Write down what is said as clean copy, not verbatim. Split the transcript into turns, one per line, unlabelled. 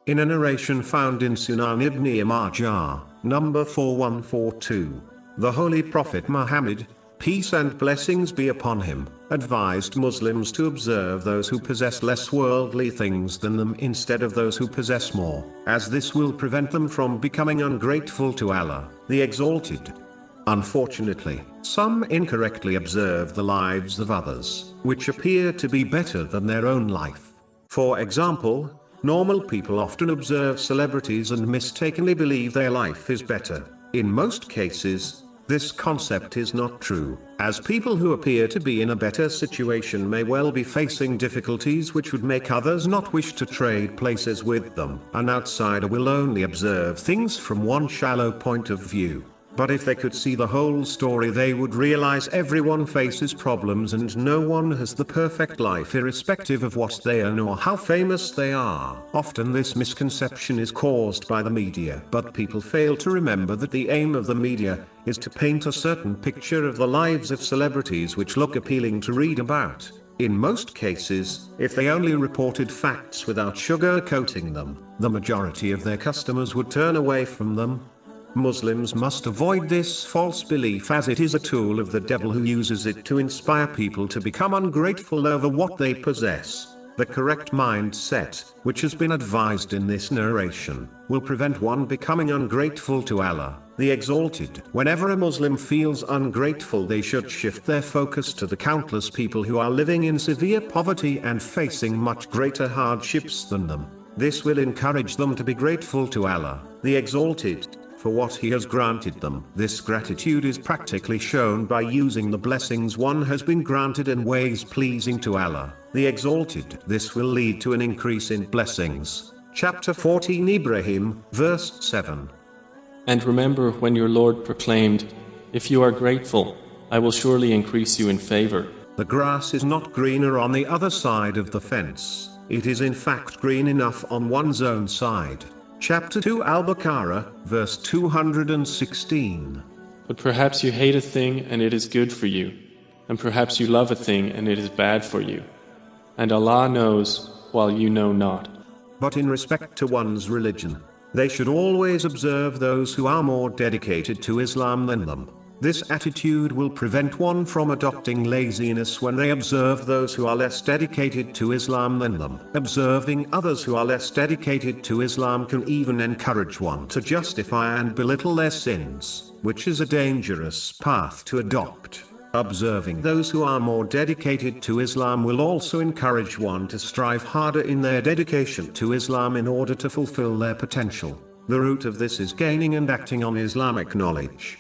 In a narration found in Sunan ibn Majah, number 4142, the Holy Prophet Muhammad, peace and blessings be upon him, advised Muslims to observe those who possess less worldly things than them instead of those who possess more, as this will prevent them from becoming ungrateful to Allah, the Exalted. Unfortunately, some incorrectly observe the lives of others, which appear to be better than their own life. For example, normal people often observe celebrities and mistakenly believe their life is better. In most cases, this concept is not true, as people who appear to be in a better situation may well be facing difficulties which would make others not wish to trade places with them. An outsider will only observe things from one shallow point of view. But if they could see the whole story, they would realize everyone faces problems and no one has the perfect life irrespective of what they earn or how famous they are. Often this misconception is caused by the media, but people fail to remember that the aim of the media is to paint a certain picture of the lives of celebrities which look appealing to read about. In most cases, if they only reported facts without sugarcoating them, the majority of their customers would turn away from them. Muslims must avoid this false belief, as it is a tool of the devil who uses it to inspire people to become ungrateful over what they possess. The correct mindset, which has been advised in this narration, will prevent one becoming ungrateful to Allah, the Exalted. Whenever a Muslim feels ungrateful, they should shift their focus to the countless people who are living in severe poverty and facing much greater hardships than them. This will encourage them to be grateful to Allah, the Exalted, for what He has granted them. This gratitude is practically shown by using the blessings one has been granted in ways pleasing to Allah, the Exalted. This will lead to an increase in blessings. Chapter 14, Ibrahim, verse 7.
And remember when your Lord proclaimed, "If you are grateful, I will surely increase you in favor."
The grass is not greener on the other side of the fence. It is in fact green enough on one's own side. Chapter 2, Al-Baqarah, verse 216.
But perhaps you hate a thing and it is good for you, and perhaps you love a thing and it is bad for you. And Allah knows, while you know not.
But in respect to one's religion, they should always observe those who are more dedicated to Islam than them. This attitude will prevent one from adopting laziness when they observe those who are less dedicated to Islam than them. Observing others who are less dedicated to Islam can even encourage one to justify and belittle their sins, which is a dangerous path to adopt. Observing those who are more dedicated to Islam will also encourage one to strive harder in their dedication to Islam in order to fulfill their potential. The root of this is gaining and acting on Islamic knowledge.